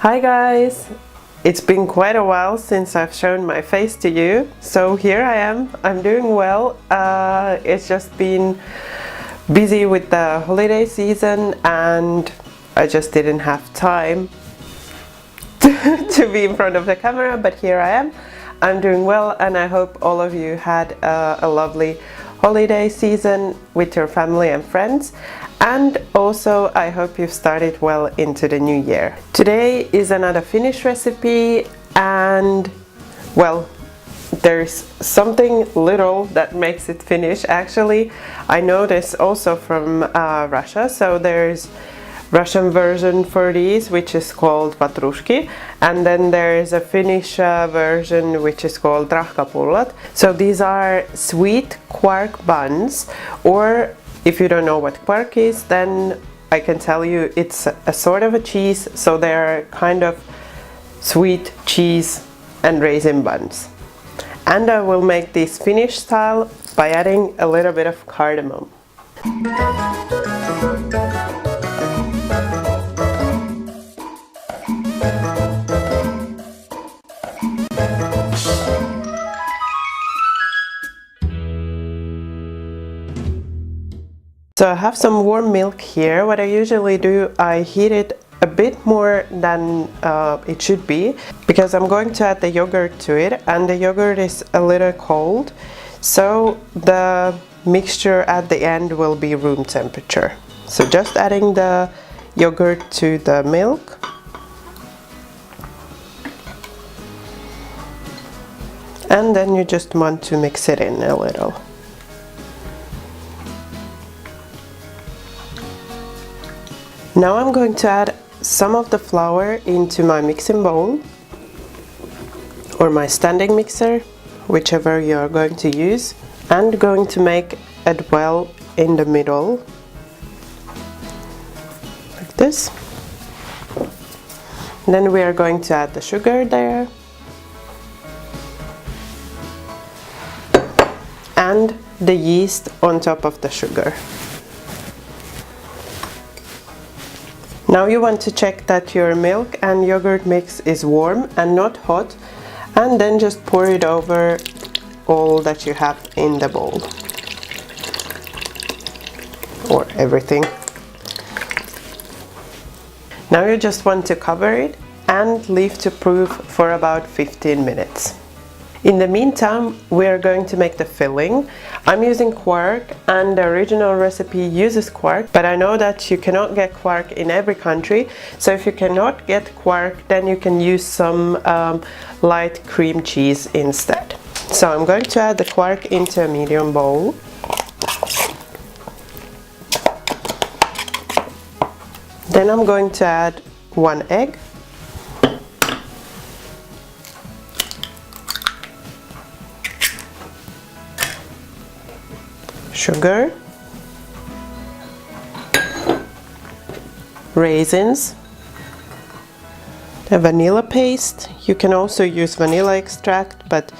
Hi guys! It's been quite a while since I've shown my face to you, so here I am. I'm doing well. It's just been busy with the holiday season and I just didn't have time to be in front of the camera, but here I am. I'm doing well and I hope all of you had a lovely holiday season with your family and friends. And also I hope you've started well into the new year. Today is another Finnish recipe and well, there's something little that makes it Finnish actually. I know this also from Russia, so there's Russian version for these which is called Vatrushki, and then there's a Finnish version which is called Rahkapulla. So these are sweet quark buns, or if you don't know what quark is, then I can tell you it's a sort of a cheese, so they're kind of sweet cheese and raisin buns. And I will make this Finnish style by adding a little bit of cardamom. So I have some warm milk here. What I usually do, I heat it a bit more than it should be, because I'm going to add the yogurt to it, and the yogurt is a little cold, so the mixture at the end will be room temperature. So just adding the yogurt to the milk. And then you just want to mix it in a little. Now I'm going to add some of the flour into my mixing bowl or my standing mixer, whichever you are going to use, and going to make a dwell in the middle like this. Then we are going to add the sugar there and the yeast on top of the sugar. Now you want to check that your milk and yogurt mix is warm and not hot, and then just pour it over all that you have in the bowl, or everything. Now you just want to cover it and leave to proof for about 15 minutes. In the meantime, we are going to make the filling. I'm using quark, and the original recipe uses quark, but I know that you cannot get quark in every country, so if you cannot get quark, then you can use some light cream cheese instead. So I'm going to add the quark into a medium bowl. Then I'm going to add 1 egg. Sugar, raisins, the vanilla paste. You can also use vanilla extract, but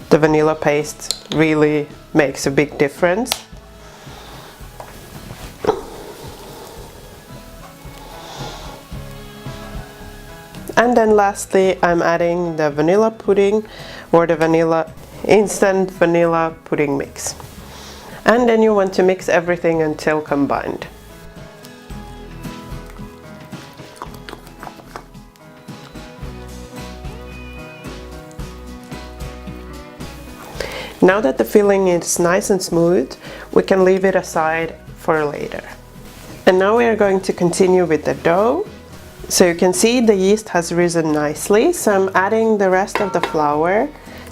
the vanilla paste really makes a big difference. And then lastly, I'm adding the vanilla pudding, or the vanilla instant vanilla pudding mix. And then you want to mix everything until combined. Now that the filling is nice and smooth, we can leave it aside for later. And now we are going to continue with the dough. So you can see the yeast has risen nicely, so I'm adding the rest of the flour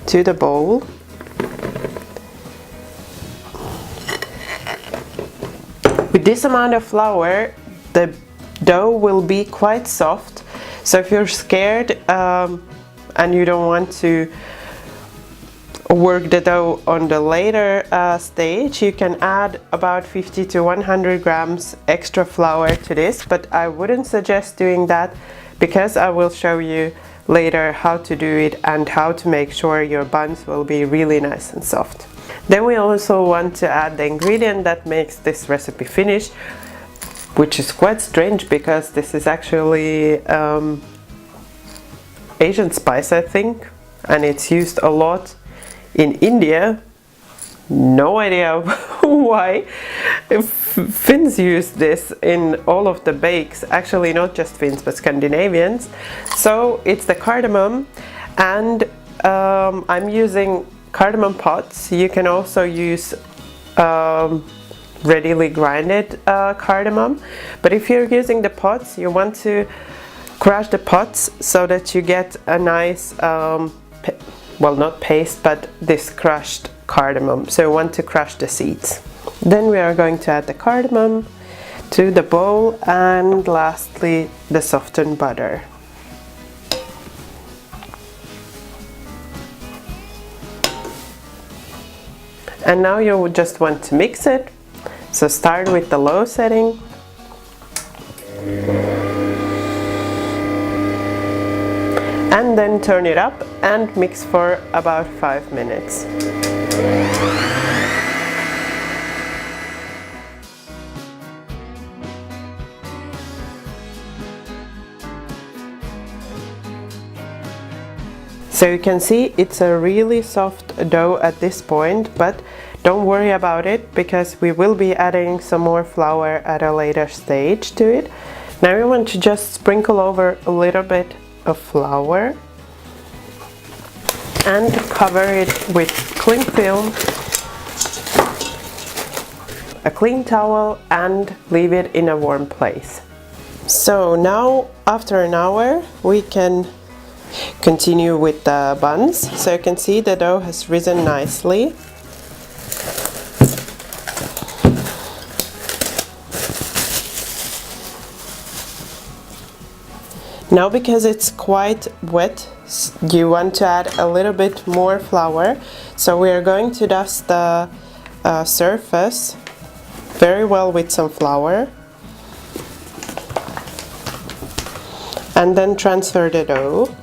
to the bowl. With this amount of flour, the dough will be quite soft, so if you're scared and you don't want to work the dough on the later stage, you can add about 50 to 100 grams extra flour to this, but I wouldn't suggest doing that because I will show you later how to do it and how to make sure your buns will be really nice and soft. Then we also want to add the ingredient that makes this recipe Finnish, which is quite strange because this is actually Asian spice, I think, and it's used a lot in India. No idea why. Finns use this in all of the bakes, actually not just Finns but Scandinavians. So it's the cardamom, and I'm using cardamom pots. You can also use readily grinded cardamom, but if you're using the pots, you want to crush the pots so that you get a nice well, not paste, but this crushed cardamom. So you want to crush the seeds. Then we are going to add the cardamom to the bowl, and lastly the softened butter. And now you just want to mix it. So start with the low setting. And then turn it up and mix for about 5 minutes. So you can see it's a really soft dough at this point, but don't worry about it because we will be adding some more flour at a later stage to it. Now you want to just sprinkle over a little bit of flour and cover it with cling film, a clean towel, and leave it in a warm place. So now after an hour we can continue with the buns. So you can see the dough has risen nicely. Now because it's quite wet, you want to add a little bit more flour. So we are going to dust the surface very well with some flour. And then transfer the dough.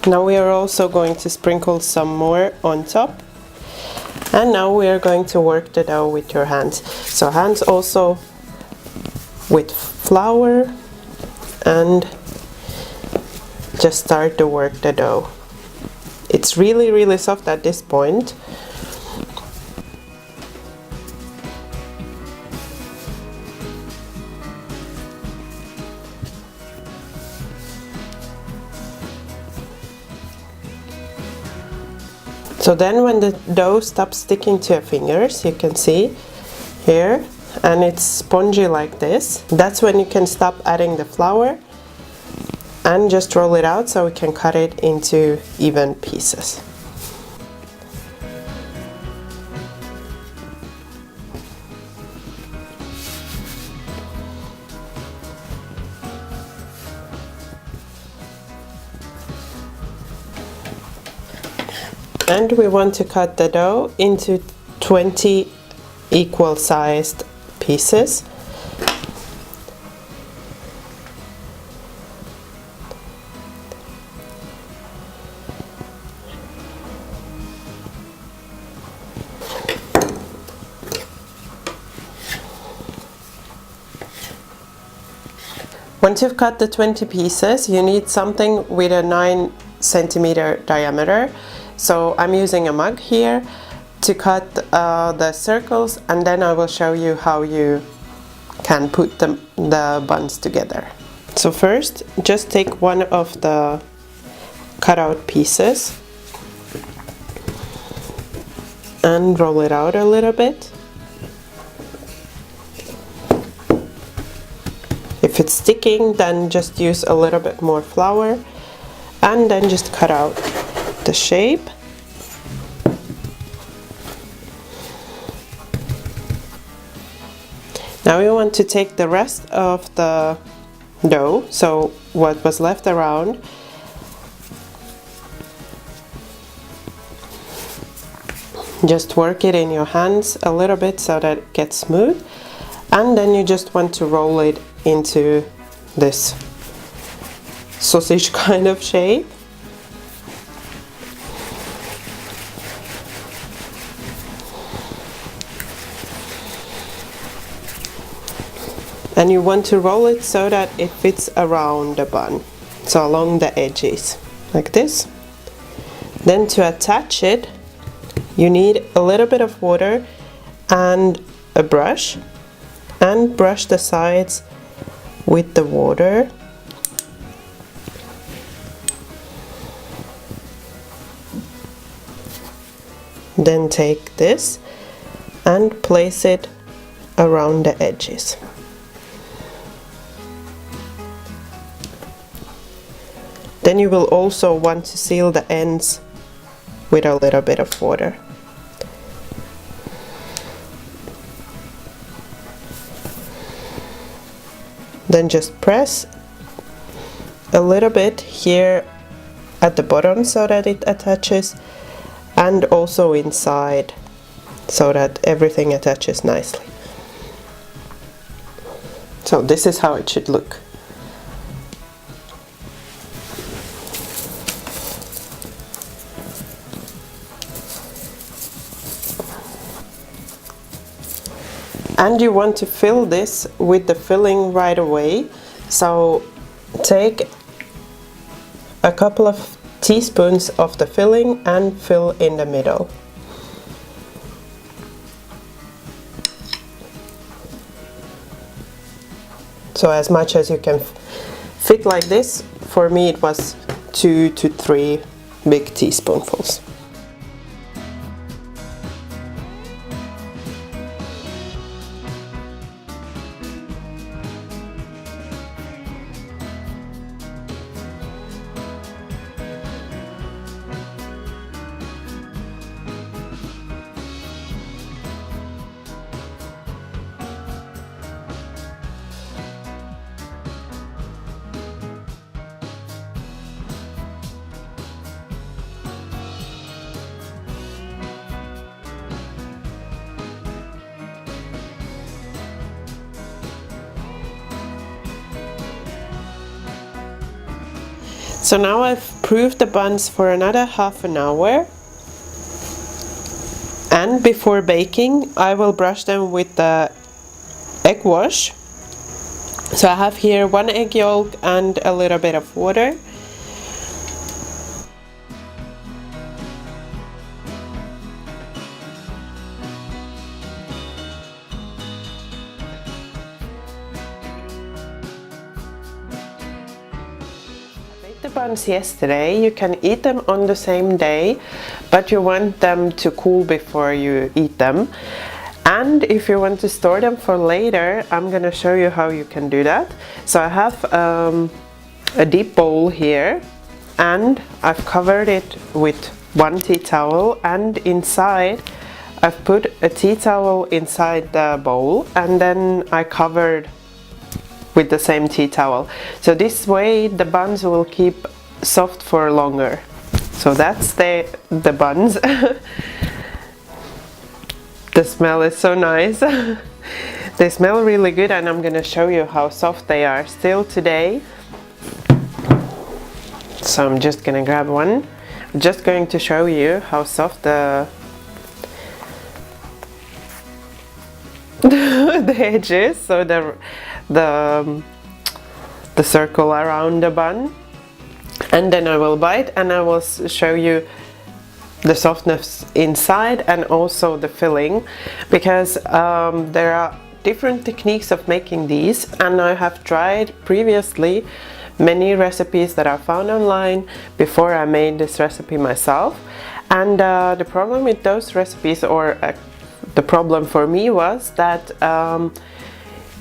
Now we are also going to sprinkle some more on top. And now we are going to work the dough with your hands. So hands also with flour, and just start to work the dough. It's really soft at this point. So then when the dough stops sticking to your fingers, you can see here, and it's spongy like this, that's when you can stop adding the flour and just roll it out so we can cut it into even pieces. And we want to cut the dough into 20 equal sized pieces. Once you've cut the 20 pieces, you need something with a 9 centimeter diameter. So I'm using a mug here to cut the circles, and then I will show you how you can put the buns together. So first, just take one of the cutout pieces and roll it out a little bit. If it's sticking, then just use a little bit more flour and then just cut out the shape. Now you want to take the rest of the dough, so what was left around, just work it in your hands a little bit so that it gets smooth, and then you just want to roll it into this sausage kind of shape. And you want to roll it so that it fits around the bun, so along the edges, like this. Then to attach it, you need a little bit of water and a brush, and brush the sides with the water. Then take this and place it around the edges. Then you will also want to seal the ends with a little bit of water. Then just press a little bit here at the bottom so that it attaches, and also inside so that everything attaches nicely. So this is how it should look. And you want to fill this with the filling right away. So take a couple of teaspoons of the filling and fill in the middle. So as much as you can fit like this. For me it was 2 to 3 big teaspoonfuls. So now I've proofed the buns for another half an hour, and before baking I will brush them with the egg wash. So I have here 1 egg yolk and a little bit of water. The buns yesterday, you can eat them on the same day, but you want them to cool before you eat them. And if you want to store them for later, I'm gonna show you how you can do that. So I have a deep bowl here, and I've covered it with 1 tea towel, and inside I've put a tea towel inside the bowl, and then I covered with the same tea towel. So this way the buns will keep soft for longer. So that's the buns. The smell is so nice. They smell really good, and I'm gonna show you how soft they are still today. So I'm just gonna grab one. I'm just going to show you how soft the edge is. So the circle around the bun, and then I will bite and I will show you the softness inside and also the filling, because there are different techniques of making these, and I have tried previously many recipes that I found online before I made this recipe myself. And the problem with those recipes, or the problem for me, was that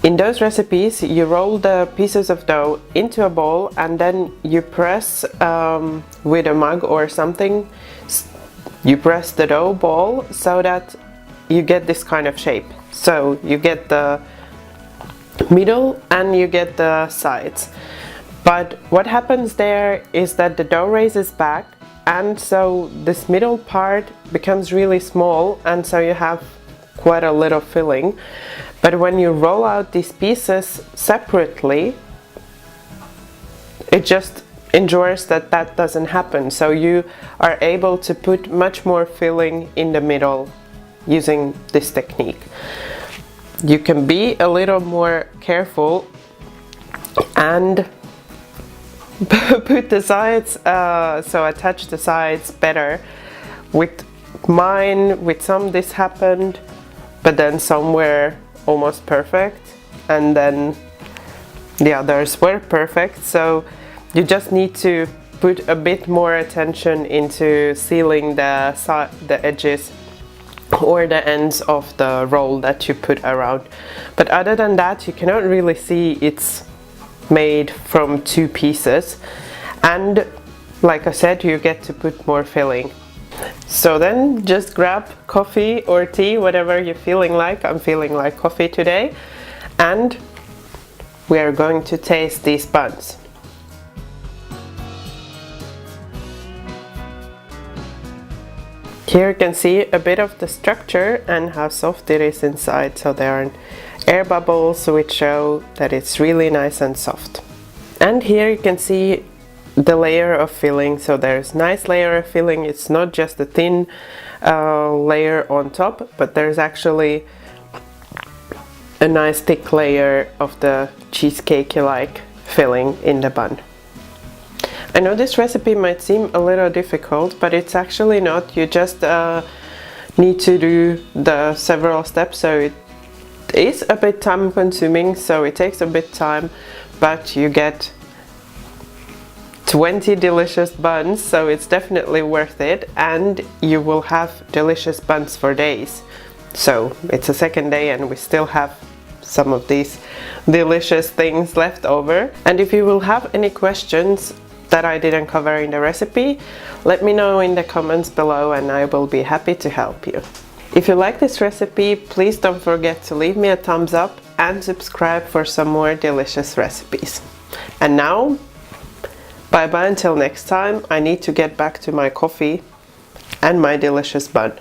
in those recipes you roll the pieces of dough into a bowl, and then you press with a mug or something, you press the dough ball so that you get this kind of shape. So you get the middle and you get the sides. But what happens there is that the dough raises back, and so this middle part becomes really small, and so you have quite a little filling. But when you roll out these pieces separately, it just ensures that that doesn't happen. So you are able to put much more filling in the middle using this technique. you can be a little more careful and put the sides, so attach the sides better. With mine, with some this happened, but then some were almost perfect, and then the others were perfect. So you just need to put a bit more attention into sealing the edges or the ends of the roll that you put around. But other than that, you cannot really see it's made from two pieces, and like I said, you get to put more filling. So then just grab coffee or tea, whatever you're feeling like. I'm feeling like coffee today, and we are going to taste these buns. Here you can see a bit of the structure and how soft it is inside. So there are air bubbles which show that it's really nice and soft. And here you can see the layer of filling. So there's nice layer of filling. It's not just a thin layer on top, but there's actually a nice thick layer of the cheesecake-like filling in the bun. I know this recipe might seem a little difficult, but it's actually not. You just need to do the several steps, so it is a bit time consuming, so it takes a bit time, but you get 20 delicious buns, so it's definitely worth it, and you will have delicious buns for days. So it's a second day and we still have some of these delicious things left over. And if you will have any questions that I didn't cover in the recipe, let me know in the comments below and I will be happy to help you. If you like this recipe, please don't forget to leave me a thumbs up and subscribe for some more delicious recipes. And now, bye bye until next time. I need to get back to my coffee and my delicious bun.